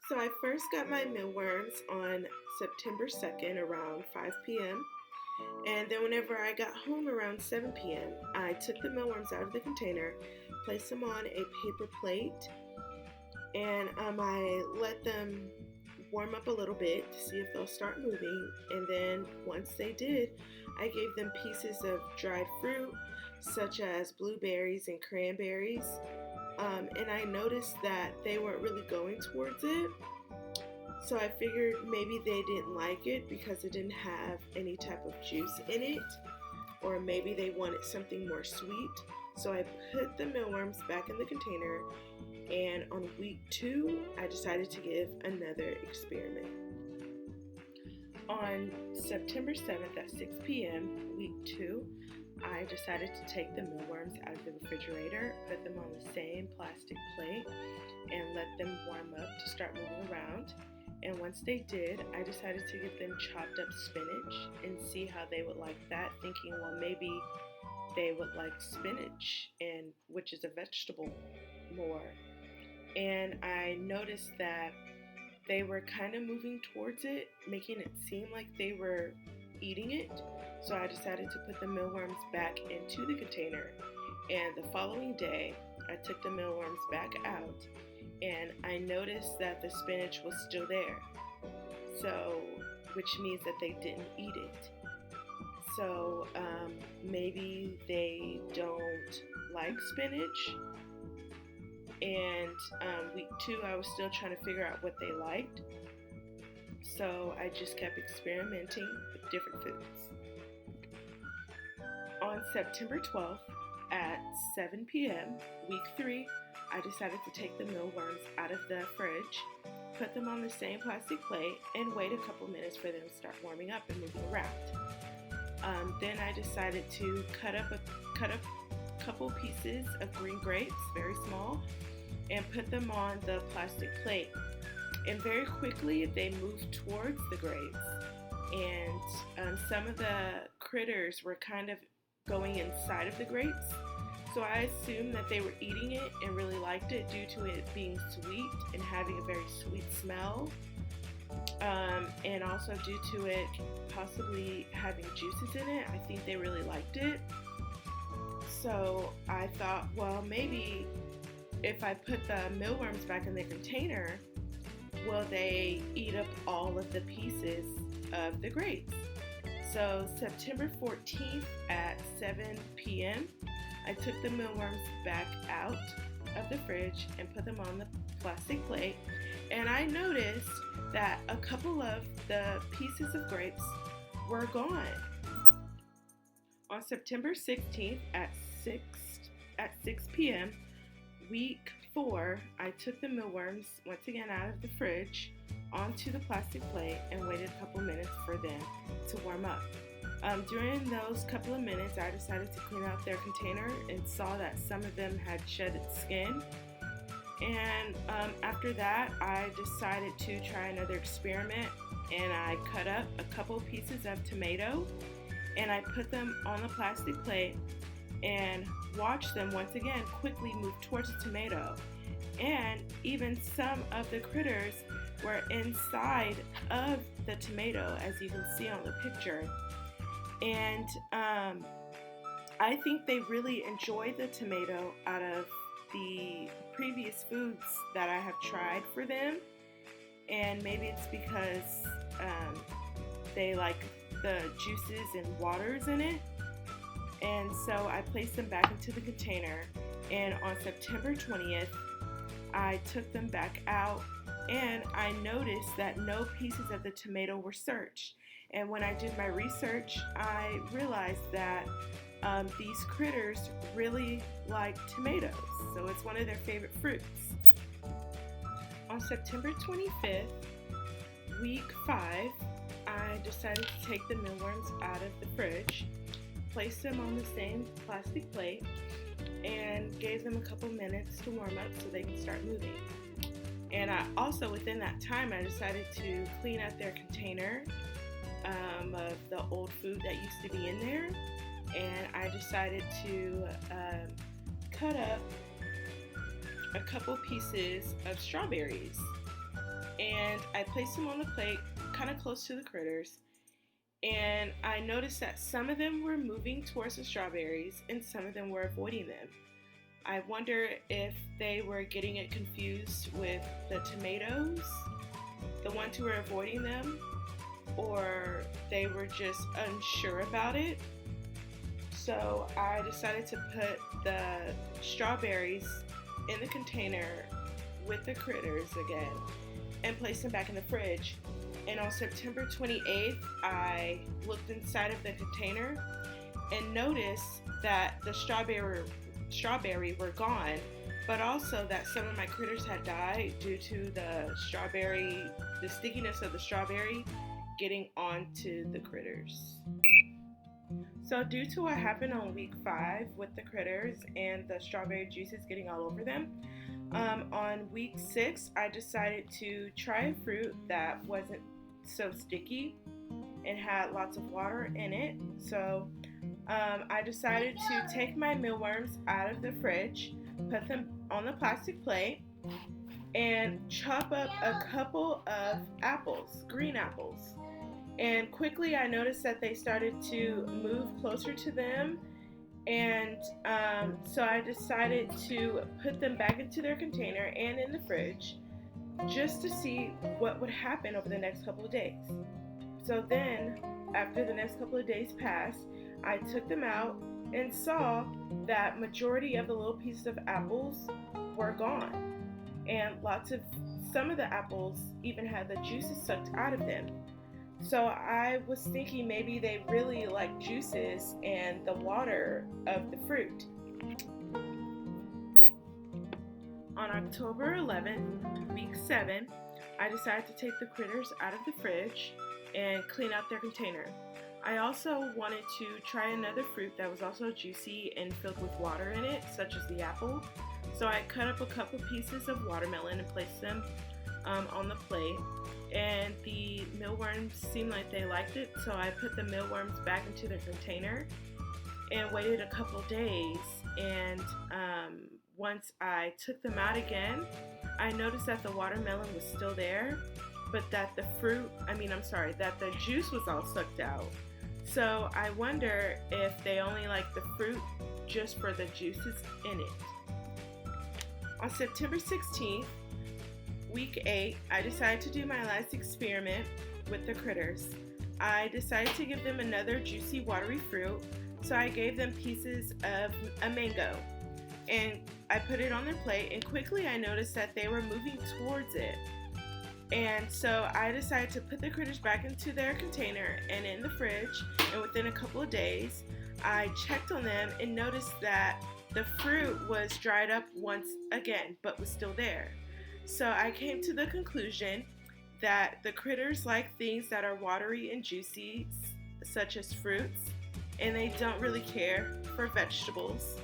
So I first got my mealworms on September 2nd around 5 p.m. And then whenever I got home around 7 p.m., I took the mealworms out of the container, placed them on a paper plate, and I let them warm up a little bit to see if they'll start moving. And then once they did, I gave them pieces of dried fruit, such as blueberries and cranberries. And I noticed that they weren't really going towards it. So I figured maybe they didn't like it because it didn't have any type of juice in it, or maybe they wanted something more sweet. So I put the mealworms back in the container, and on week 2, I decided to give another experiment. On September 7th at 6 p.m., week 2, I decided to take the mealworms out of the refrigerator, put them on the same plastic plate, and let them warm up to start moving around. And once they did, I decided to give them chopped up spinach and see how they would like that, thinking, well, maybe they would like spinach, and which is a vegetable, more. And I noticed that they were kind of moving towards it, making it seem like they were eating it. So I decided to put the mealworms back into the container. And the following day, I took the mealworms back out, and I noticed that the spinach was still there. So, which means that they didn't eat it. So maybe they don't like spinach. And week 2, I was still trying to figure out what they liked. So I just kept experimenting with different foods. On September 12th at 7 p.m., week 3, I decided to take the mealworms out of the fridge, put them on the same plastic plate, and wait a couple minutes for them to start warming up and moving around. Then I decided to cut up a couple pieces of green grapes, very small, and put them on the plastic plate. And very quickly they moved towards the grapes, and some of the critters were kind of going inside of the grapes. So I assumed that they were eating it and really liked it due to it being sweet and having a very sweet smell. And also due to it possibly having juices in it, I think they really liked it. So I thought, well, maybe if I put the mealworms back in the container, will they eat up all of the pieces of the grapes? So September 14th at 7 p.m., I took the mealworms back out of the fridge and put them on the plastic plate, and I noticed that a couple of the pieces of grapes were gone. On September 16th at 6 p.m., week 4, I took the mealworms once again out of the fridge onto the plastic plate and waited a couple minutes for them to warm up. During those couple of minutes, I decided to clean out their container and saw that some of them had shed its skin. And after that, I decided to try another experiment, and I cut up a couple pieces of tomato and I put them on the plastic plate and watched them once again quickly move towards the tomato. And even some of the critters were inside of the tomato, as you can see on the picture. And I think they really enjoyed the tomato out of the previous foods that I have tried for them. And maybe it's because they like the juices and waters in it. And so I placed them back into the container. And on September 20th, I took them back out, and I noticed that no pieces of the tomato were searched. And when I did my research, I realized that these critters really like tomatoes, so it's one of their favorite fruits. On September 25th, week 5, I decided to take the mealworms out of the fridge, place them on the same plastic plate, and gave them a couple minutes to warm up so they can start moving. And I also, within that time, I decided to clean out their container of the old food that used to be in there, and I decided to cut up a couple pieces of strawberries, and I placed them on the plate kind of close to the critters. And I noticed that some of them were moving towards the strawberries and some of them were avoiding them. I wonder if they were getting it confused with the tomatoes, the ones who were avoiding them, or they were just unsure about it. So I decided to put the strawberries in the container with the critters again and place them back in the fridge. And on September 28th, I looked inside of the container and noticed that the strawberry were gone, but also that some of my critters had died due to the stickiness of the strawberry getting onto the critters. So due to what happened on week 5 with the critters and the strawberry juices getting all over them, on week 6 I decided to try a fruit that wasn't so sticky and had lots of water in it. So I decided to take my mealworms out of the fridge, put them on the plastic plate, and chop up a couple of apples, green apples. And quickly I noticed that they started to move closer to them, and so I decided to put them back into their container and in the fridge just to see what would happen over the next couple of days. So then, after the next couple of days passed, I took them out and saw that majority of the little pieces of apples were gone, and some of the apples even had the juices sucked out of them. So I was thinking maybe they really like juices and the water of the fruit. On October 11th, week 7, I decided to take the critters out of the fridge and clean out their container. I also wanted to try another fruit that was also juicy and filled with water in it, such as the apple. So I cut up a couple pieces of watermelon and placed them on the plate. And the mealworms seemed like they liked it, so I put the mealworms back into their container and waited a couple days. And once I took them out again, I noticed that the watermelon was still there, but that the juice was all sucked out. So I wonder if they only like the fruit just for the juices in it. On September 16th, week 8, I decided to do my last experiment with the critters. I decided to give them another juicy, watery fruit, so I gave them pieces of a mango. And I put it on their plate, and quickly I noticed that they were moving towards it. And so I decided to put the critters back into their container and in the fridge, and within a couple of days, I checked on them and noticed that the fruit was dried up once again, but was still there. So I came to the conclusion that the critters like things that are watery and juicy, such as fruits, and they don't really care for vegetables.